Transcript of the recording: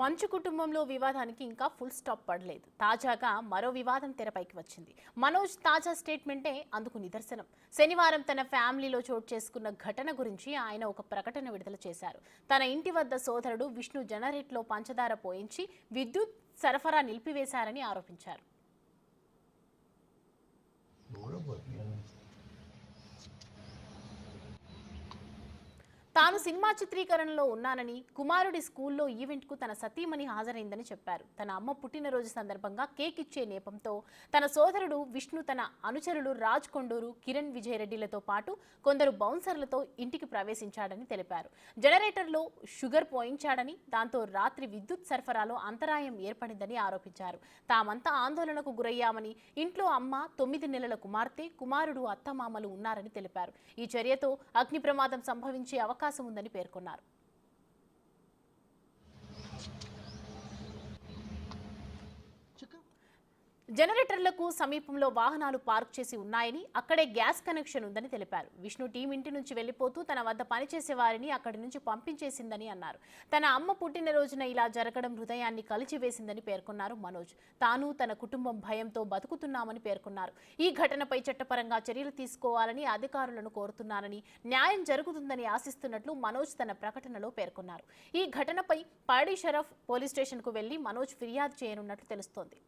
మంచు కుటుంబంలో వివాదానికి ఇంకా ఫుల్ స్టాప్ పడలేదు. తాజాగా మరో వివాదం తెరపైకి వచ్చింది. మనోజ్ తాజా స్టేట్మెంటే అందుకు నిదర్శనం. శనివారం తన ఫ్యామిలీలో చోటు చేసుకున్న ఘటన గురించి ఆయన ఒక ప్రకటన విడుదల చేశారు. తన ఇంటి వద్ద సోదరుడు విష్ణు జనరేట్లో పంచదార పోయించి విద్యుత్ సరఫరా నిలిపివేశారని ఆరోపించారు. తాను సినిమా చిత్రీకరణలో ఉన్నానని, కుమారుడి స్కూల్లో ఈవెంట్కు తన సతీమణి హాజరైందని చెప్పారు. తన అమ్మ పుట్టినరోజు సందర్భంగా కేక్ ఇచ్చే నేపంతో తన సోదరుడు విష్ణు తన అనుచరులు రాజ్ కొండూరు, కిరణ్ విజయరెడ్డిలతో పాటు కొందరు బౌన్సర్లతో ఇంటికి ప్రవేశించాడని తెలిపారు. జనరేటర్లో షుగర్ పోయించాడని, దాంతో రాత్రి విద్యుత్ సరఫరాలో అంతరాయం ఏర్పడిందని ఆరోపించారు. తామంతా ఆందోళనకు గురయ్యామని, ఇంట్లో అమ్మ, 9 నెలల కుమార్తె, కుమారుడు, అత్తమామలు ఉన్నారని తెలిపారు. ఈ చర్యతో అగ్ని ప్రమాదం సంభవించే అవకాశం ఉందని పేర్కొన్నారు. జనరేటర్లకు సమీపంలో వాహనాలు పార్క్ చేసి ఉన్నాయని, అక్కడే గ్యాస్ కనెక్షన్ ఉందని తెలిపారు. విష్ణు టీం ఇంటి నుంచి వెళ్లిపోతూ తన వద్ద పనిచేసే వారిని అక్కడి నుంచి పంపించేసిందని అన్నారు. తన అమ్మ పుట్టినరోజున ఇలా జరగడం హృదయాన్ని కలిచివేసిందని పేర్కొన్నారు మనోజ్. తాను తన కుటుంబం భయంతో బతుకుతున్నామని పేర్కొన్నారు. ఈ ఘటనపై చట్టపరంగా చర్యలు తీసుకోవాలని అధికారులను కోరుతున్నానని, న్యాయం జరుగుతుందని ఆశిస్తున్నట్లు మనోజ్ తన ప్రకటనలో పేర్కొన్నారు. ఈ ఘటనపై పాడి షరఫ్ పోలీస్ స్టేషన్కు వెళ్లి మనోజ్ ఫిర్యాదు చేయనున్నట్లు తెలుస్తోంది.